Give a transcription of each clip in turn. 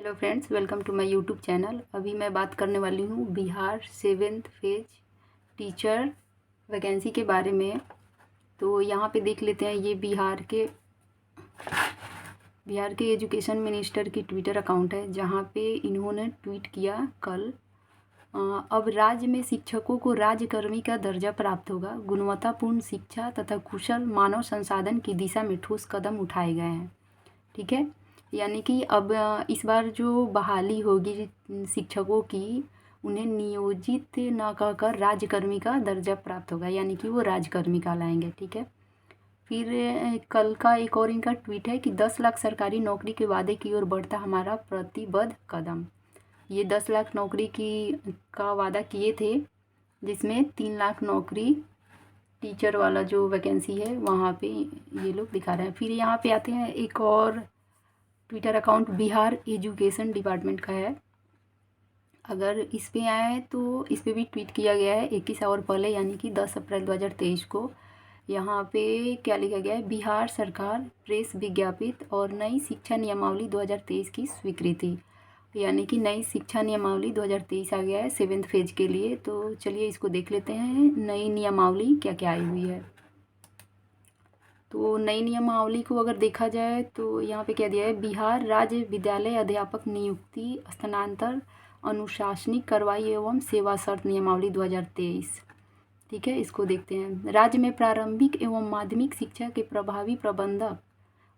Hello friends, welcome to my YouTube channel. अभी मैं बात करने वाली हूँ Bihar 7th phase teacher vacancy के बारे में। तो यहाँ पे देख लेते हैं, ये बिहार के एजुकेशन मिनिस्टर की ट्विटर अकाउंट है, जहाँ पे इन्होंने ट्वीट किया कल। अब राज्य में शिक्षकों को राज्यकर्मी का दर्जा प्राप्त होगा। गुणवत्तापूर्ण शिक्षा तथा कुशल मानव संसाधन की दिशा में ठोस कदम उठाए गए हैं। ठीक है, यानी कि अब इस बार जो बहाली होगी शिक्षकों की, उन्हें नियोजित न कहकर राज्यकर्मी का दर्जा प्राप्त होगा, यानी कि वो राज्यकर्मी कहलाएंगे। ठीक है, फिर कल का एक और इनका ट्वीट है कि 10 लाख सरकारी नौकरी के वादे की ओर बढ़ता हमारा प्रतिबद्ध कदम। ये 10 लाख नौकरी का वादा किए थे, जिसमें 3 लाख नौकरी टीचर वाला जो वैकेंसी है वहाँ पे ये लोग दिखा रहे हैं। फिर यहाँ पे आते हैं, एक और Twitter account Bihar education department का है। अगर इस पे आए तो इस पे भी ट्वीट किया गया है 21 आवर पहले, यानी कि 10 अप्रैल 2023 को। यहाँ पे क्या लिखा गया है, बिहार सरकार प्रेस विज्ञापित और नई शिक्षा नियमावली 2023 की स्वीकृति। यानी कि नई शिक्षा नियमावली 2023 आ गया है 7th फेज के लिए। तो चलिए इसको देख लेते हैं, नई नियमावली क्या क्या आई हुई है। तो नई नियमावली को अगर देखा जाए तो यहाँ पे क्या दिया है, बिहार राज्य विद्यालय अध्यापक नियुक्ति स्थानांतर अनुशासनिक कार्रवाई एवं सेवा शर्त नियमावली 2023। ठीक है, इसको देखते हैं। राज्य में प्रारंभिक एवं माध्यमिक शिक्षा के प्रभावी प्रबंधक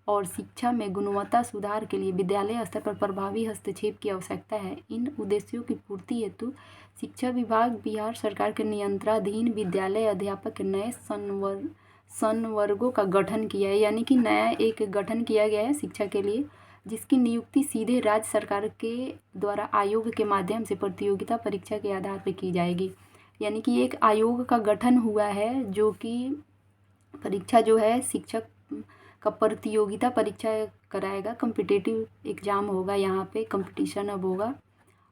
और शिक्षा में गुणवत्ता सुधार के लिए विद्यालय स्तर पर प्रभावी हस्तक्षेप की आवश्यकता है। इन उद्देश्यों की पूर्ति हेतु शिक्षा विभाग बिहार सरकार के नियंत्रणाधीन विद्यालय अध्यापक के नए संवर्गों का गठन किया है। यानी कि नया एक गठन किया गया है शिक्षा के लिए, जिसकी नियुक्ति सीधे राज्य सरकार के द्वारा आयोग के माध्यम से प्रतियोगिता परीक्षा के आधार पर की जाएगी। यानी कि एक आयोग का गठन हुआ है, जो कि परीक्षा जो है शिक्षक का प्रतियोगिता परीक्षा कराएगा। कम्पिटिटिव एग्ज़ाम होगा, यहाँ पे कंपटीशन अब होगा,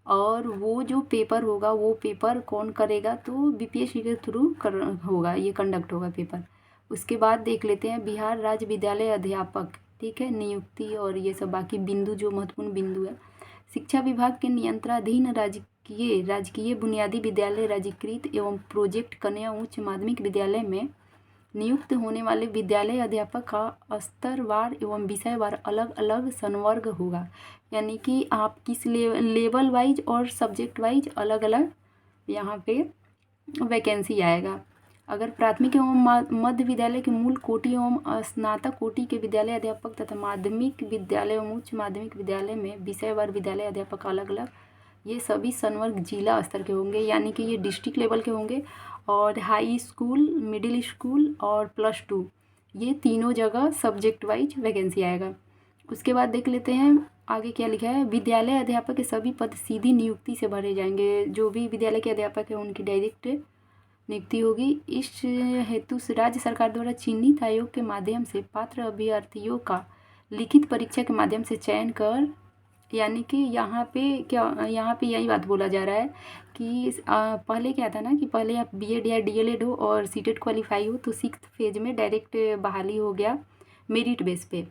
और वो जो पेपर होगा वो पेपर कौन करेगा, तो बीपीएससी के थ्रू होगा, ये कंडक्ट होगा पेपर। उसके बाद देख लेते हैं बिहार राज्य विद्यालय अध्यापक, ठीक है, नियुक्ति और ये सब बाकी बिंदु जो महत्वपूर्ण बिंदु है। शिक्षा विभाग के नियंत्रणाधीन राजकीय बुनियादी विद्यालय, राज्यकृत एवं प्रोजेक्ट कन्या उच्च माध्यमिक विद्यालय में नियुक्त होने वाले विद्यालय अध्यापक का स्तरवार एवं विषयवार अलग अलग संवर्ग होगा। यानी कि आप किस लेवल वाइज और सब्जेक्ट वाइज अलग अलग यहाँ पे वैकेंसी आएगा। अगर प्राथमिक एवं मध्य विद्यालय के मूल कोटि एवं स्नातक कोटि के विद्यालय अध्यापक तथा माध्यमिक विद्यालय एवं उच्च माध्यमिक विद्यालय में विषयवार विद्यालय अध्यापक अलग अलग, ये सभी संवर्ग जिला स्तर के होंगे, यानी कि ये डिस्ट्रिक्ट लेवल के होंगे। और हाई स्कूल, मिडिल स्कूल और +2, ये तीनों जगह सब्जेक्ट वाइज वैकेंसी आएगा। उसके बाद देख लेते हैं आगे क्या लिखा है, विद्यालय अध्यापक के सभी पद सीधी नियुक्ति से भरे जाएंगे। जो भी विद्यालय के अध्यापक हैं उनकी डायरेक्ट नियुक्ति होगी। इस हेतु से राज्य सरकार द्वारा चिन्हित आयोग के माध्यम से पात्र अभ्यर्थियों का लिखित परीक्षा के माध्यम से चयन कर, यानी कि यहाँ पे यही बात बोला जा रहा है कि पहले क्या था ना, कि पहले आप बीएड या डीएलएड हो और सीटेट क्वालिफाई हो तो 6th फेज में डायरेक्ट बहाली हो गया मेरिट बेस पे,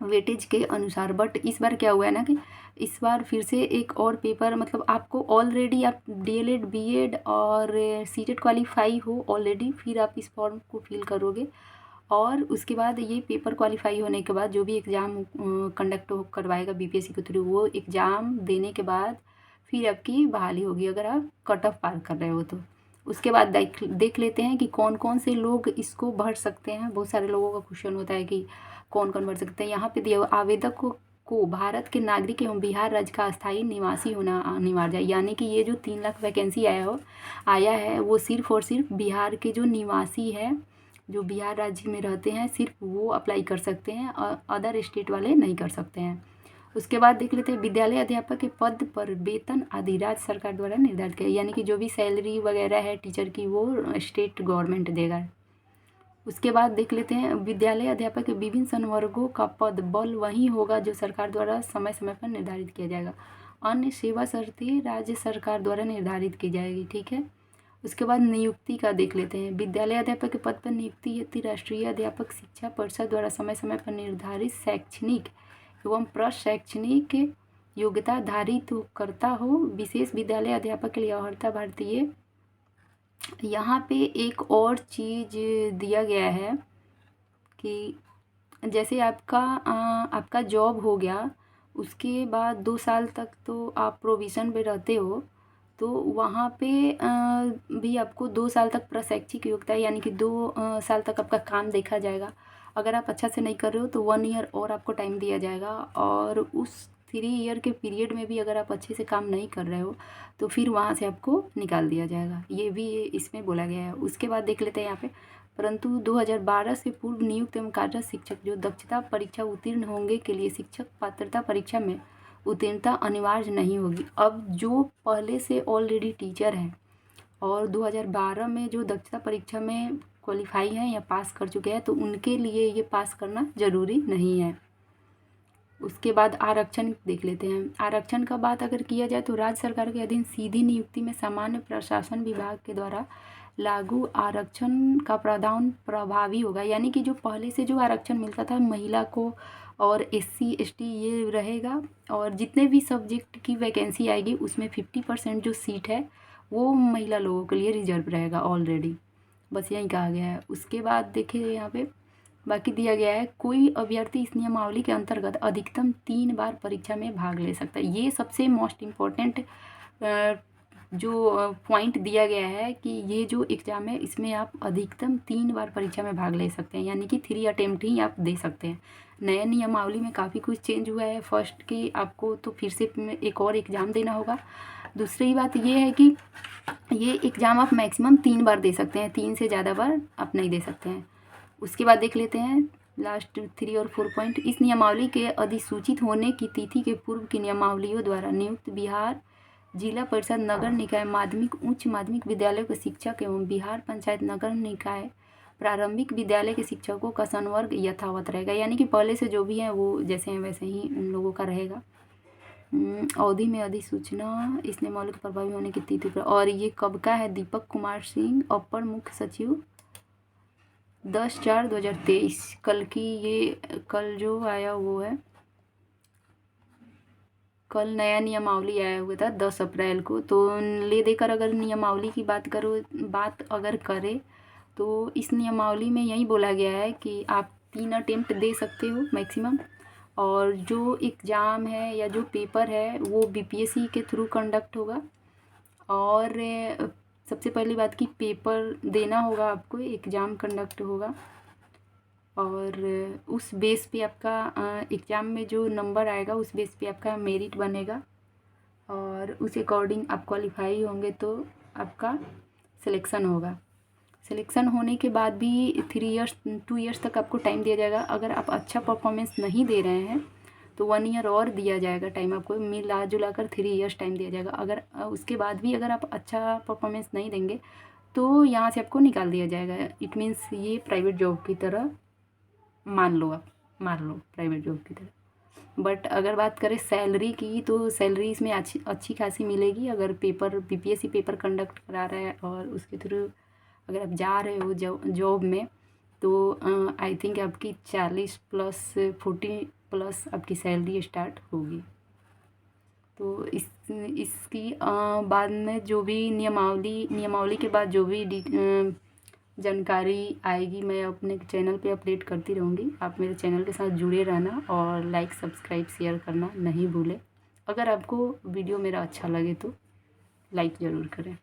वेटेज के अनुसार। बट इस बार क्या हुआ है ना, कि इस बार फिर से एक और पेपर, मतलब आपको ऑलरेडी आप डीएलएड बीएड और सीटेट क्वालिफाई हो ऑलरेडी, फिर आप इस फॉर्म को फिल करोगे, और उसके बाद ये पेपर क्वालिफाई होने के बाद जो भी एग्ज़ाम कंडक्ट करवाएगा बीपीएससी के थ्रू, वो एग्ज़ाम देने के बाद फिर आपकी बहाली होगी, अगर आप कट ऑफ पार कर रहे हो तो। उसके बाद देख लेते हैं कि कौन कौन से लोग इसको भर सकते हैं। बहुत सारे लोगों का क्वेश्चन होता है कि कौन कौन भर सकते हैं। यहाँ पे दिया हुआ, आवेदक को भारत के नागरिक एवं बिहार राज्य का अस्थायी निवासी होना अनिवार्य है। यानी कि ये जो 3 लाख वैकेंसी आया है वो सिर्फ और सिर्फ बिहार के जो निवासी है, जो बिहार राज्य में रहते हैं, सिर्फ वो अप्लाई कर सकते हैं, और अदर स्टेट वाले नहीं कर सकते हैं। उसके बाद देख लेते हैं विद्यालय अध्यापक के पद पर वेतन आदि राज्य सरकार द्वारा निर्धारित किया, यानी कि जो भी सैलरी वगैरह है टीचर की वो स्टेट गवर्नमेंट देगा। उसके बाद देख लेते हैं विद्यालय अध्यापक के विभिन्न संवर्गों का पद बल वही होगा जो सरकार द्वारा समय समय पर निर्धारित किया जाएगा। अन्य सेवा शर्तें राज्य सरकार द्वारा निर्धारित की जाएगी। ठीक है, उसके बाद नियुक्ति का देख लेते हैं। विद्यालय अध्यापक के पद पर नियुक्ति हेतु राष्ट्रीय अध्यापक शिक्षा परिषद द्वारा समय समय पर निर्धारित शैक्षणिक एवं प्रशैक्षणिक योग्यता धारित करता हो विशेष विद्यालय अध्यापक के लिए अर्हता भारतीय। यहाँ पे एक और चीज़ दिया गया है कि जैसे आपका जॉब हो गया, उसके बाद 2 साल तक तो आप प्रोविज़न पे रहते हो, तो वहाँ पे भी आपको 2 साल तक प्रशैक्षिक योग्यता यानी कि 2 साल तक आपका काम देखा जाएगा। अगर आप अच्छा से नहीं कर रहे हो तो 1 ईयर और आपको टाइम दिया जाएगा, और उस 3 ईयर के पीरियड में भी अगर आप अच्छे से काम नहीं कर रहे हो तो फिर वहाँ से आपको निकाल दिया जाएगा। ये भी इसमें बोला गया है। उसके बाद देख लेते हैं यहाँ पे, परंतु 2012 से पूर्व नियुक्त एवं कार्यरत शिक्षक जो दक्षता परीक्षा उत्तीर्ण होंगे के लिए शिक्षक पात्रता परीक्षा में उत्तीर्णता अनिवार्य नहीं होगी। अब जो पहले से ऑलरेडी टीचर हैं और 2012 में जो दक्षता परीक्षा में क्वालिफाई हैं या पास कर चुके हैं, तो उनके लिए ये पास करना ज़रूरी नहीं है। उसके बाद आरक्षण देख लेते हैं। आरक्षण का बात अगर किया जाए तो राज्य सरकार के अधीन सीधी नियुक्ति में सामान्य प्रशासन विभाग के द्वारा लागू आरक्षण का प्रावधान प्रभावी होगा, यानी कि जो पहले से जो आरक्षण मिलता था महिला को और SC ST ये रहेगा, और जितने भी सब्जेक्ट की वैकेंसी आएगी उसमें 50% जो सीट है वो महिला लोगों के लिए रिजर्व रहेगा ऑलरेडी। बस यही कहा गया है। उसके बाद देखिए यहाँ पे बाकी दिया गया है, कोई अभ्यर्थी इस नियमावली के अंतर्गत अधिकतम 3 बार परीक्षा में भाग ले सकता है। ये सबसे मोस्ट इम्पोर्टेंट जो पॉइंट दिया गया है कि ये जो एग्ज़ाम है इसमें आप अधिकतम 3 बार परीक्षा में भाग ले सकते हैं, यानी कि 3 अटेम्प्ट ही आप दे सकते हैं। नए नियमावली में काफ़ी कुछ चेंज हुआ है। फर्स्ट कि आपको तो फिर से एक और एग्ज़ाम देना होगा। दूसरी बात ये है कि ये एग्ज़ाम आप मैक्सिमम 3 बार दे सकते हैं, 3 से ज़्यादा बार आप नहीं दे सकते हैं। उसके बाद देख लेते हैं लास्ट 3 और 4 पॉइंट। इस नियमावली के अधिसूचित होने की तिथि के पूर्व की नियमावलियों द्वारा नियुक्त बिहार जिला परिषद नगर निकाय माध्यमिक उच्च माध्यमिक विद्यालय के शिक्षक एवं बिहार पंचायत नगर निकाय प्रारंभिक विद्यालय के शिक्षकों का संवर्ग यथावत रहेगा, यानी कि पहले से जो भी हैं वो जैसे हैं वैसे ही उन लोगों का रहेगा। अवधि में अधिसूचना इस नियमावली के प्रभावी होने की तिथि पर, और ये कब का है? दीपक कुमार सिंह, अपर मुख्य सचिव, 10/4/2023। कल की ये कल जो आया वो है, कल नया नियमावली आया हुआ था 10 अप्रैल को। तो ले देकर अगर नियमावली की बात अगर करें तो इस नियमावली में यही बोला गया है कि आप 3 अटेम्प्ट दे सकते हो मैक्सिमम, और जो एग्ज़ाम है या जो पेपर है वो BPSC के थ्रू कंडक्ट होगा। और सबसे पहली बात कि पेपर देना होगा आपको, एग्ज़ाम कंडक्ट होगा, और उस बेस पे आपका एग्ज़ाम में जो नंबर आएगा उस बेस पे आपका मेरिट बनेगा, और उस अकॉर्डिंग आप क्वालिफाई होंगे तो आपका सिलेक्शन होगा। सिलेक्शन होने के बाद भी 2 ईयर्स तक आपको टाइम दिया जाएगा। अगर आप अच्छा परफॉर्मेंस नहीं दे रहे हैं तो 1 ईयर और दिया जाएगा टाइम, आपको मिला जुला कर 3 ईयर्स टाइम दिया जाएगा। अगर उसके बाद भी अगर आप अच्छा परफॉर्मेंस नहीं देंगे तो यहाँ से आपको निकाल दिया जाएगा। इट मीन्स ये प्राइवेट जॉब की तरह मान लो प्राइवेट जॉब की तरह। बट अगर बात करें सैलरी की तो सैलरी इसमें अच्छी खासी मिलेगी। अगर BPSC पेपर कंडक्ट करा रहा है और उसके थ्रू अगर आप जा रहे हो जॉब में, तो आई थिंक आपकी 40 प्लस 40 प्लस आपकी सैलरी स्टार्ट होगी। तो इसकी बाद में जो भी नियमावली के बाद जो भी जानकारी आएगी मैं अपने चैनल पे अपडेट करती रहूँगी। आप मेरे चैनल के साथ जुड़े रहना और लाइक सब्सक्राइब शेयर करना नहीं भूलें। अगर आपको वीडियो मेरा अच्छा लगे तो लाइक ज़रूर करें।